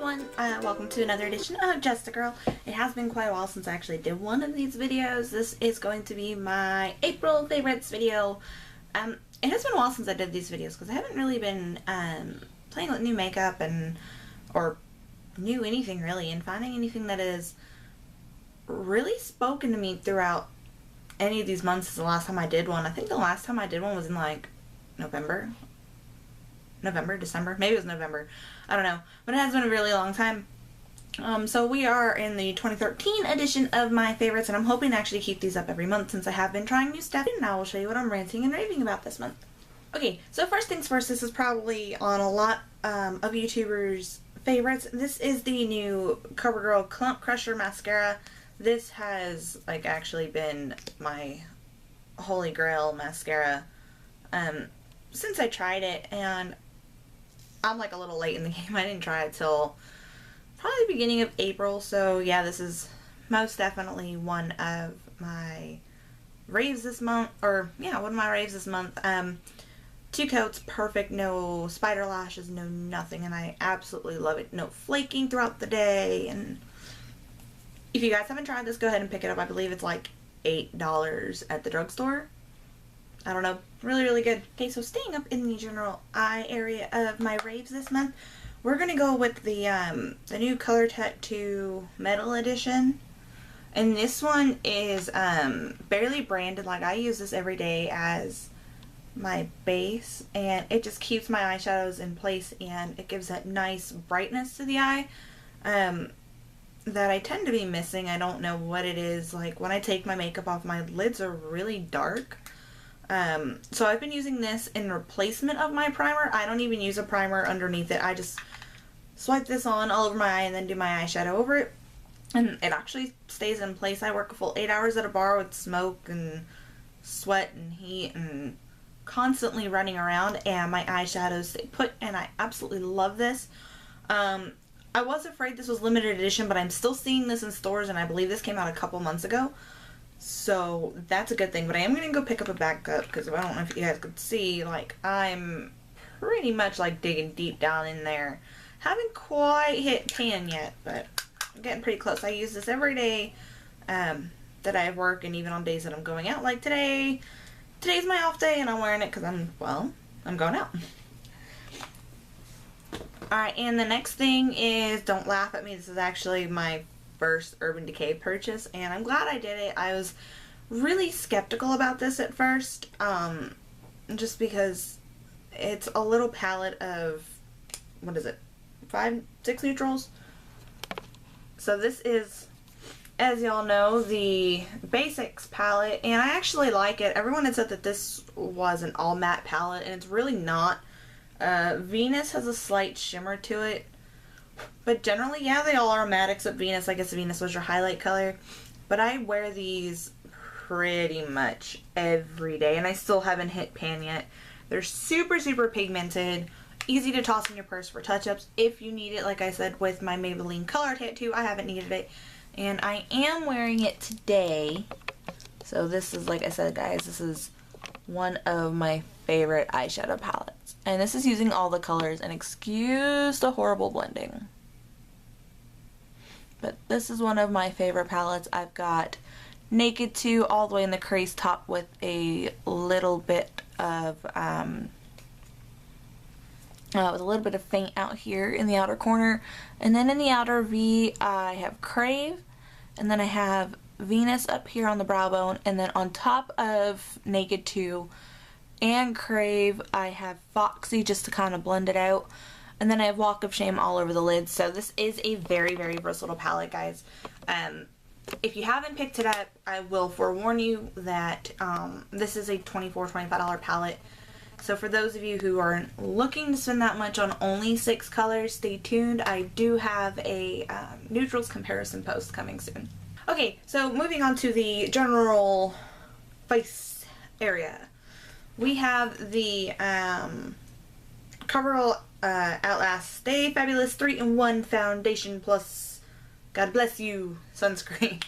everyone, welcome to another edition of Just a Girl. It has been quite a while since I actually did one of these videos. This is going to be my April favorites video. It has been a while since I did these videos because I haven't really been playing with new makeup or new anything really, and finding anything that has really spoken to me throughout any of these months is the last time I did one. I think the last time I did one was in like November, December, maybe it was November, I don't know, but it has been a really long time. So we are in the 2013 edition of my favorites, and I'm hoping to actually keep these up every month since I have been trying new stuff, and I will show you what I'm ranting and raving about this month. Okay, so first things first, this is probably on a lot of YouTubers' favorites. This is the new CoverGirl Clump Crusher Mascara. This has like actually been my holy grail mascara since I tried it, and I'm like a little late in the game. I didn't try it till probably the beginning of April, so yeah, this is most definitely one of my raves this month, or yeah, one of my raves this month. 2 coats, perfect, no spider lashes, no nothing, and I absolutely love it. No flaking throughout the day, and if you guys haven't tried this, go ahead and pick it up. I believe it's like $8 at the drugstore. I don't know, really good. Okay, so staying up in the general eye area of my raves this month, we're gonna go with the new Color Tattoo Metal Edition, and this one is barely branded. Like, I use this every day as my base, and it just keeps my eyeshadows in place, and it gives that nice brightness to the eye that I tend to be missing. I don't know what it is. Like, when I take my makeup off, my lids are really dark. So I've been using this in replacement of my primer. I don't even use a primer underneath it. I just swipe this on all over my eye and then do my eyeshadow over it, and it actually stays in place. I work a full 8 hours at a bar with smoke and sweat and heat and constantly running around, and my eyeshadows stay put, and I absolutely love this. I was afraid this was limited edition, but I'm still seeing this in stores, and I believe this came out a couple months ago. So that's a good thing, but I am going to go pick up a backup because I don't know if you guys could see, like, I'm pretty much like digging deep down in there. Haven't quite hit tan yet, but I'm getting pretty close. I use this every day that I have work, and even on days that I'm going out, like today. Today's my off day, and I'm wearing it because I'm going out. Alright, and the next thing is, don't laugh at me, this is actually my first Urban Decay purchase, and I'm glad I did it. I was really skeptical about this at first, just because it's a little palette of, what is it, 6 neutrals? So this is, as y'all know, the Basics palette, and I actually like it. Everyone had said that this was an all matte palette, and it's really not. Venus has a slight shimmer to it, but generally, yeah, they all are matte except Venus. I guess Venus was your highlight color. But I wear these pretty much every day, and I still haven't hit pan yet. They're super pigmented, easy to toss in your purse for touch-ups if you need it. Like I said, with my Maybelline Color Tattoo, I haven't needed it, and I am wearing it today. So this is, like I said, guys, this is one of my favorite eyeshadow palettes, and this is using all the colors, and excuse the horrible blending, but this is one of my favorite palettes. I've got Naked 2 all the way in the crease top with a little bit of faint out here in the outer corner, and then in the outer V I have Crave, and then I have Venus up here on the brow bone, and then on top of Naked 2 and Crave I have Foxy just to kind of blend it out, and then I have Walk of Shame all over the lids. So this is a very versatile palette, guys. If you haven't picked it up, I will forewarn you that this is a $25 palette. So for those of you who are looking to spend that much on only 6 colors, stay tuned. I do have a neutrals comparison post coming soon. Okay, so moving on to the general face area. We have the CoverGirl Outlast Stay Fabulous 3-in-1 Foundation plus God Bless You sunscreen.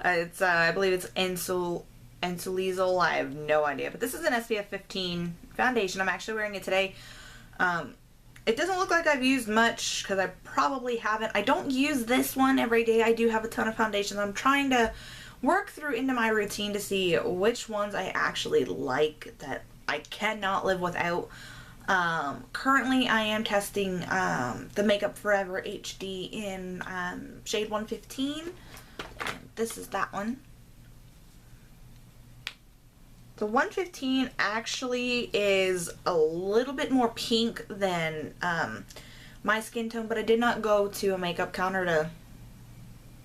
It's I believe it's Ensolizol. I have no idea, but this is an SPF 15 foundation. I'm actually wearing it today. it doesn't look like I've used much because I probably haven't. I don't use this one every day. I do have a ton of foundations. I'm trying to work through into my routine to see which ones I actually like that I cannot live without. Currently I am testing the Makeup Forever HD in shade 115. This is that one. The 115 actually is a little bit more pink than my skin tone, but I did not go to a makeup counter to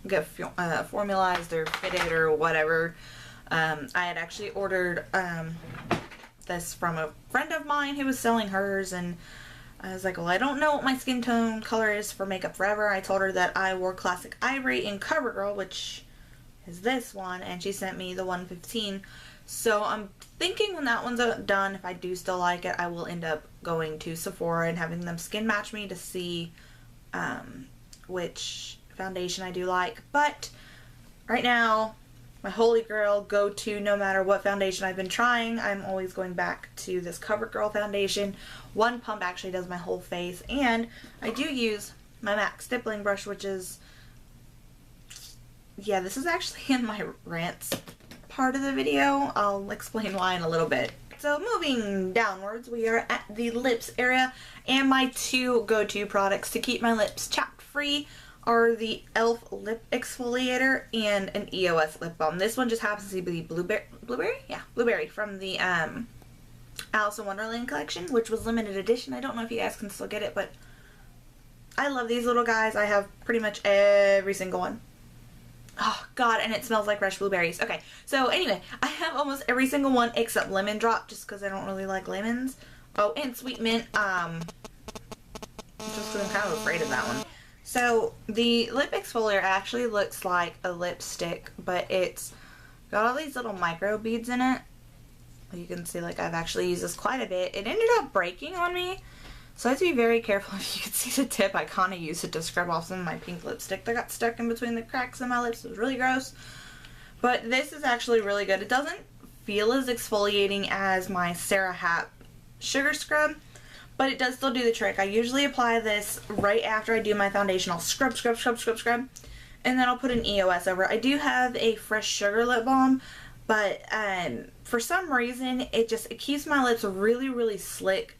get formalized or fitted or whatever. I had actually ordered this from a friend of mine who was selling hers, and I was like, well, I don't know what my skin tone color is for Makeup Forever. I told her that I wore Classic Ivory in CoverGirl, which is this one, and she sent me the 115. So I'm thinking when that one's done, if I do still like it, I will end up going to Sephora and having them skin match me to see which foundation I do like. But right now, my holy grail go-to, no matter what foundation I've been trying, I'm always going back to this CoverGirl foundation. One pump actually does my whole face, and I do use my MAC stippling brush, which is, yeah, this is actually in my rants part of the video. I'll explain why in a little bit. So moving downwards, we are at the lips area, and my two go-to products to keep my lips chapped free are the e.l.f. lip exfoliator and an EOS lip balm. This one just happens to be blueberry? Yeah, blueberry from the Alice in Wonderland collection, which was limited edition. I don't know if you guys can still get it, but I love these little guys. I have pretty much every single one. Oh god, and it smells like fresh blueberries. Okay, so anyway, I have almost every single one except lemon drop, just because I don't really like lemons. Oh, and sweet mint, just because I'm kind of afraid of that one. So the lip exfoliator actually looks like a lipstick, but it's got all these little micro beads in it. You can see, like, I've actually used this quite a bit. It ended up breaking on me, so I have to be very careful. If you can see the tip, I kind of used it to scrub off some of my pink lipstick that got stuck in between the cracks in my lips. It was really gross. But this is actually really good. It doesn't feel as exfoliating as my Sarah Happ Sugar Scrub, but it does still do the trick. I usually apply this right after I do my foundation. I'll scrub, scrub, scrub, scrub, scrub, and then I'll put an EOS over it. I do have a Fresh Sugar lip balm, but for some reason, it keeps my lips really, really slick,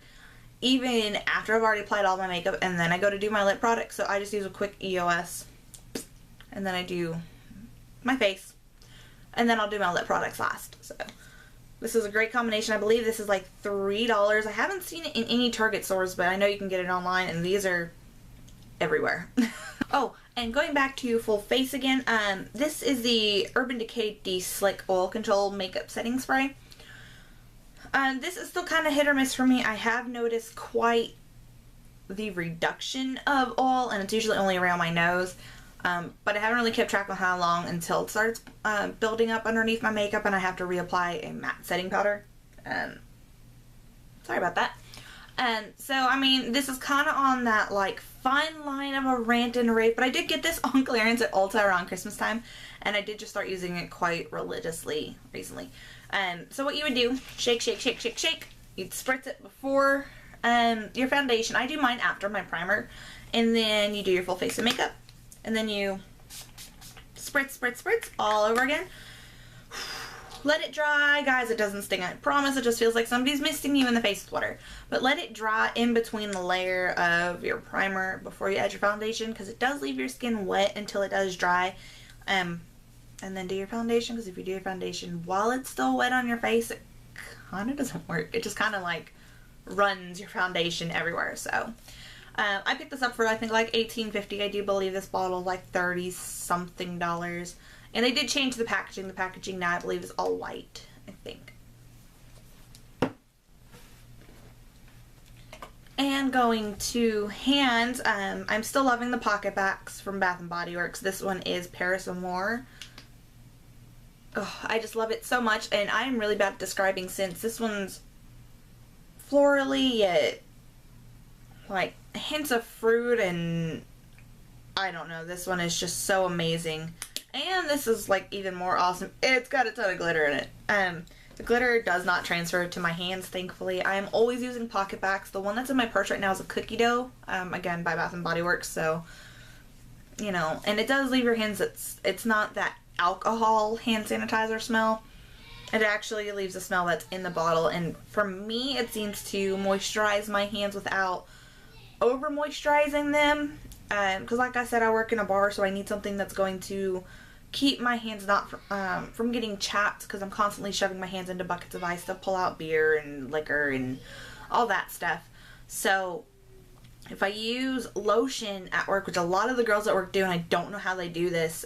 even after I've already applied all my makeup, and then I go to do my lip product. So I just use a quick EOS, and then I do my face, and then I'll do my lip products last. So this is a great combination. I believe this is like $3. I haven't seen it in any Target stores, but I know you can get it online, and these are everywhere. Oh, and going back to full face again, this is the Urban Decay De-Slick Oil Control Makeup Setting Spray. This is still kind of hit or miss for me. I have noticed quite the reduction of oil, and it's usually only around my nose. But I haven't really kept track of how long until it starts building up underneath my makeup and I have to reapply a matte setting powder. Sorry about that. So, I mean, this is kind of on that, like, fine line of a rant and a rave, but I did get this on clearance at Ulta around Christmas time, and I did just start using it quite religiously recently. So what you would do, shake, shake, shake, shake, shake. You'd spritz it before your foundation. I do mine after my primer, and then you do your full face of makeup, and then you spritz, spritz, spritz all over again. Let it dry, guys. It doesn't sting, I promise. It just feels like somebody's misting you in the face with water. But let it dry in between the layer of your primer before you add your foundation, because it does leave your skin wet until it does dry. And then do your foundation, because if you do your foundation while it's still wet on your face, it kind of doesn't work. It just kind of like runs your foundation everywhere. So I picked this up for, I think, like $18.50. I do believe this bottle is like $30-something. And they did change the packaging. The packaging now, I believe, is all white, I think. And going to hands, I'm still loving the Pocket Backs from Bath & Body Works. This one is Paris Amour. Oh, I just love it so much, and I'm really bad at describing scents. This one's florally, yet, like, hints of fruit, and I don't know. This one is just so amazing. And this is, like, even more awesome. It's got a ton of glitter in it. The glitter does not transfer to my hands, thankfully. I am always using pocket backs. The one that's in my purse right now is a cookie dough, again, by Bath & Body Works, so, you know, and it does leave your hands, it's not that alcohol hand sanitizer smell. It actually leaves a smell that's in the bottle, and for me, it seems to moisturize my hands without over moisturizing them, because like I said, I work in a bar, so I need something that's going to keep my hands not from getting chapped, because I'm constantly shoving my hands into buckets of ice to pull out beer and liquor and all that stuff. So if I use lotion at work, which a lot of the girls at work do, and I don't know how they do this,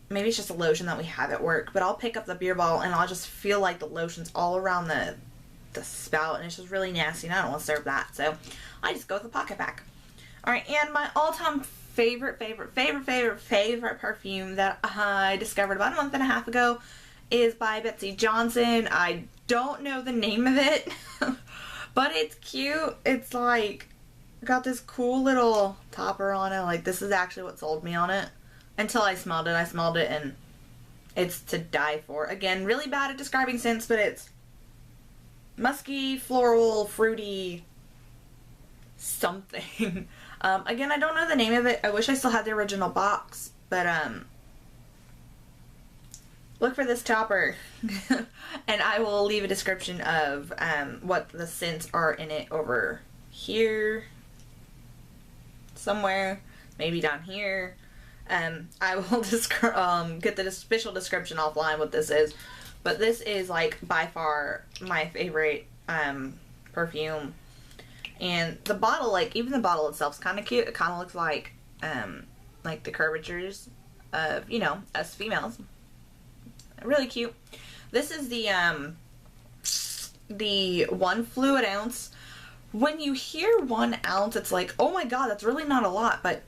maybe it's just a lotion that we have at work, but I'll pick up the beer bottle and I'll just feel like the lotion's all around the spout, and it's just really nasty, and I don't want to serve that, so I just go with the pocket back. Alright, and my all-time favorite perfume that I discovered about a month and a half ago is by Betsy Johnson. I don't know the name of it, but it's cute. It's like got this cool little topper on it. Like, this is actually what sold me on it until I smelled it. I smelled it and it's to die for. Again, really bad at describing scents, but it's musky, floral, fruity, something. Again, I don't know the name of it. I wish I still had the original box, but look for this topper and I will leave a description of what the scents are in it over here somewhere, maybe down here. I will get the official description offline what this is, but this is like by far my favorite perfume. And the bottle, like, even the bottle itself is kind of cute. It kind of looks like the curvatures of, you know, us females. Really cute. This is the 1 fluid ounce. When you hear 1 ounce, it's like, oh my god, that's really not a lot, but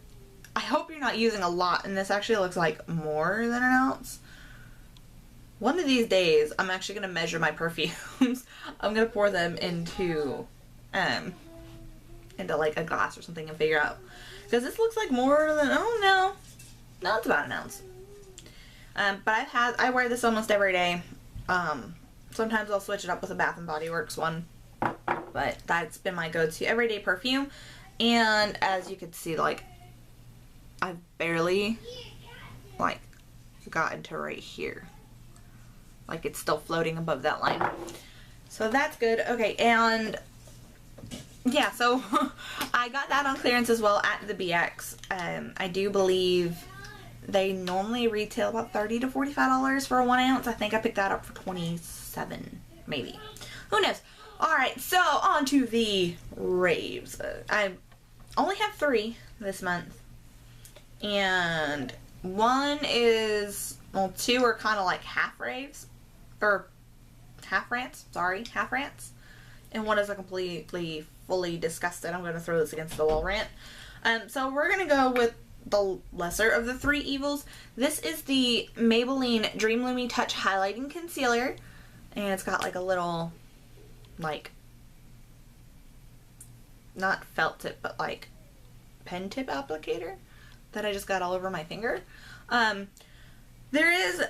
I hope you're not using a lot, and this actually looks like more than an ounce. One of these days, I'm actually going to measure my perfumes. I'm going to pour them into like a glass or something and figure out, because this looks like more than, oh no, it's about an ounce. But I wear this almost every day. Sometimes I'll switch it up with a Bath & Body Works one, but that's been my go-to everyday perfume. And as you can see, like, I've barely like gotten to right here, like it's still floating above that line, so that's good. Okay, and yeah, so I got that on clearance as well at the BX. I do believe they normally retail about $30 to $45 for a 1 ounce. I think I picked that up for $27, maybe. Who knows? Alright, so on to the raves. I only have 3 this month. And one is, well, 2 are kind of like half raves. Or half rants. Sorry, half rants. And one is a completely, fully disgusted, I'm going to throw this against the wall rant. So we're going to go with the lesser of the 3 evils. This is the Maybelline Dream Lumi Touch Highlighting Concealer. And it's got like a little, like, not felt tip, but like pen tip applicator that I just got all over my finger. There is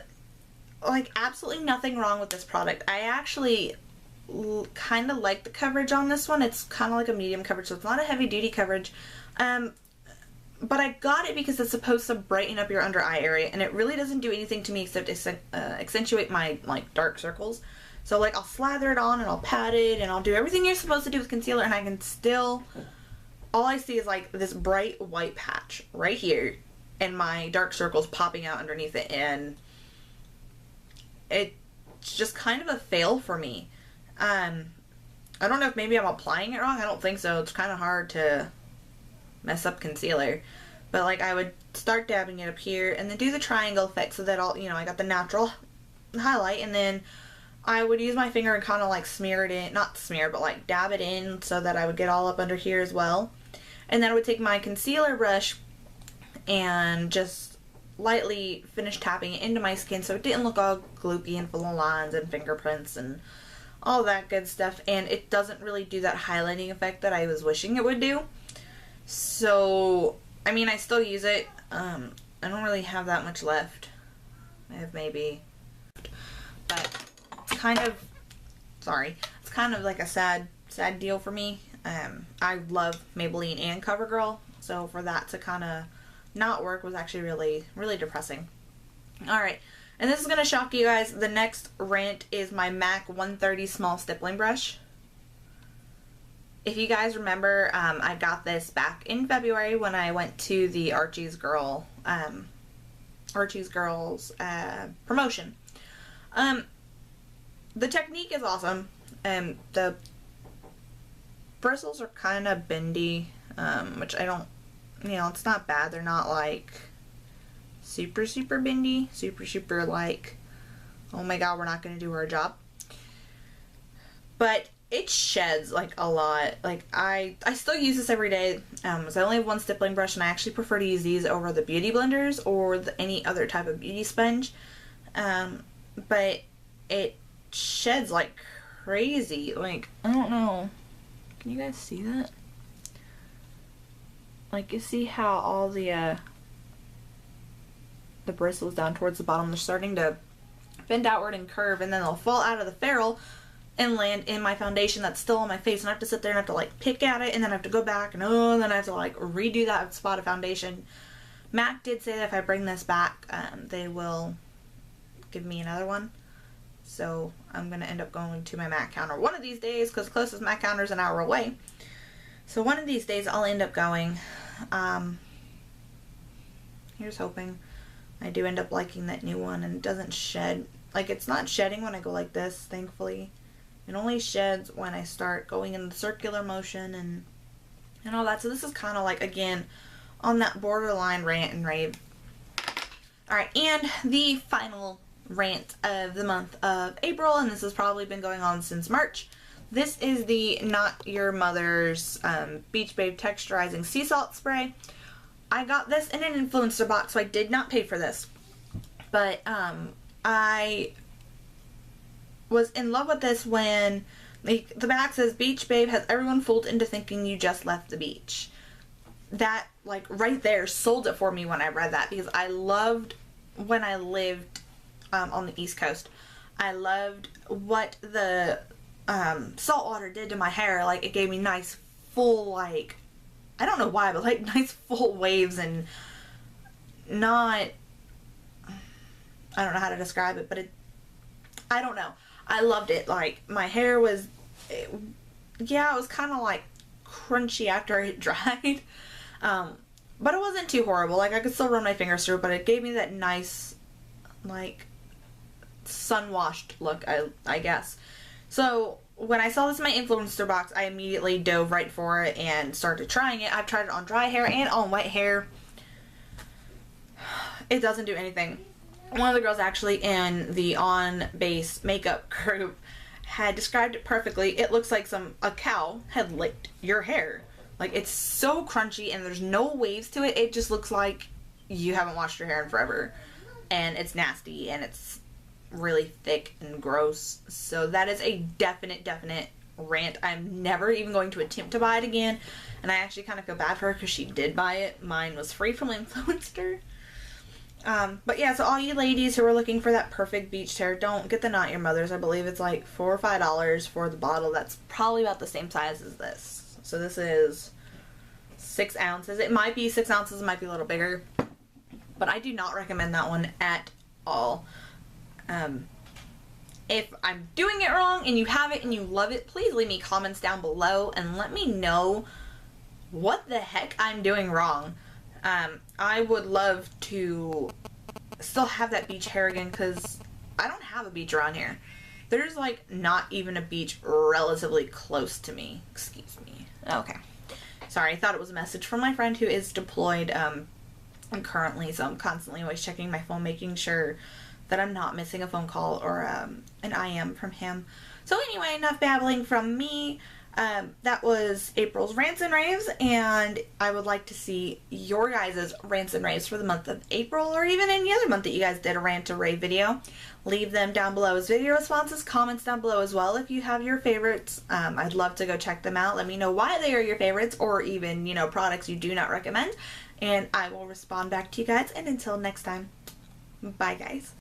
like absolutely nothing wrong with this product. I actually kind of like the coverage on this one. It's kind of like a medium coverage, so it's not a heavy duty coverage. But I got it because it's supposed to brighten up your under eye area, and it really doesn't do anything to me except accentuate my like dark circles. So like I'll slather it on and I'll pat it and I'll do everything you're supposed to do with concealer, and I can still, all I see is like this bright white patch right here and my dark circles popping out underneath it, and it's just kind of a fail for me. I don't know if maybe I'm applying it wrong. I don't think so. It's kind of hard to mess up concealer. But like I would start dabbing it up here and then do the triangle effect so that I'll, you know, I got the natural highlight, and then I would use my finger and kind of like smear it in, not smear, but like dab it in so that I would get all up under here as well. And then I would take my concealer brush and just lightly finish tapping it into my skin so it didn't look all gloopy and full of lines and fingerprints and all that good stuff. And it doesn't really do that highlighting effect that I was wishing it would do. So, I mean, I still use it. I don't really have that much left. I have maybe, but it's kind of, sorry, it's kind of like a sad deal for me. I love Maybelline and CoverGirl, so for that to kind of not work was actually really, really depressing. Alright, and this is going to shock you guys. The next rant is my MAC 130 small stippling brush. If you guys remember, I got this back in February when I went to the Archie's Girls promotion. The technique is awesome. The bristles are kind of bendy, which I don't, it's not bad. They're not like super bendy, super like, oh my god, we're not going to do our job. But it sheds like a lot. Like I still use this every day. So I only have one stippling brush, and I actually prefer to use these over the beauty blenders or any other type of beauty sponge. But it sheds like crazy. Like, I don't know. Can you guys see that? Like, you see how all the bristles down towards the bottom, they're starting to bend outward and curve, and then they'll fall out of the ferrule and land in my foundation that's still on my face, and I have to sit there and have to like pick at it, and then I have to go back, and then I have to like redo that spot of foundation. MAC did say that if I bring this back, they will give me another one. So I'm going to end up going to my MAC counter one of these days, because the closest MAC counter is an hour away. So one of these days I'll end up going. Here's hoping I do end up liking that new one and it doesn't shed. Like, it's not shedding when I go like this, thankfully. It only sheds when I start going in the circular motion and all that. So this is kind of like, again, on that borderline rant and rave. Alright, and the final rant of the month of April, and this has probably been going on since March. This is the Not Your Mother's Beach Babe Texturizing Sea Salt Spray. I got this in an influencer box, so I did not pay for this. But I was in love with this when the back says, Beach Babe has everyone fooled into thinking you just left the beach. That, like, right there sold it for me when I read that, because I loved when I lived on the East Coast. I loved what the salt water did to my hair. Like, it gave me nice full, like, I don't know why, but like nice full waves, and not, I don't know how to describe it, but I don't know. I loved it. Like, my hair was, yeah, it was kind of like crunchy after it dried. But it wasn't too horrible. Like, I could still run my fingers through it, but it gave me that nice, like, sun-washed look, I guess. So when I saw this in my influencer box, I immediately dove right for it and started trying it. I've tried it on dry hair and on wet hair. It doesn't do anything. One of the girls actually in the On Base makeup group had described it perfectly. It looks like a cow had licked your hair. Like, it's so crunchy and there's no waves to it. It just looks like you haven't washed your hair in forever. And it's nasty and it's really thick and gross. So that is a definite rant. I'm never even going to attempt to buy it again. And I actually kind of feel bad for her because she did buy it. Mine was free from Influencer. But yeah, so all you ladies who are looking for that perfect beach hair, don't get the Not Your Mother's. I believe it's like $4 or $5 for the bottle. That's probably about the same size as this. So this is 6 ounces. It might be 6 ounces, it might be a little bigger. But I do not recommend that one at all. If I'm doing it wrong and you have it and you love it, please leave me comments down below and let me know what the heck I'm doing wrong. I would love to still have that beach hair again, because I don't have a beach around here. There's like not even a beach relatively close to me. Excuse me. Okay. Sorry, I thought it was a message from my friend who is deployed currently, so I'm constantly always checking my phone, making sure that I'm not missing a phone call or an IM from him. So anyway, enough babbling from me. That was April's Rants and Raves, and I would like to see your guys' Rants and Raves for the month of April, or even any other month that you guys did a rant or rave video. Leave them down below as video responses, comments down below as well if you have your favorites. I'd love to go check them out. Let me know why they are your favorites, or even, you know, products you do not recommend, and I will respond back to you guys. And until next time, bye guys.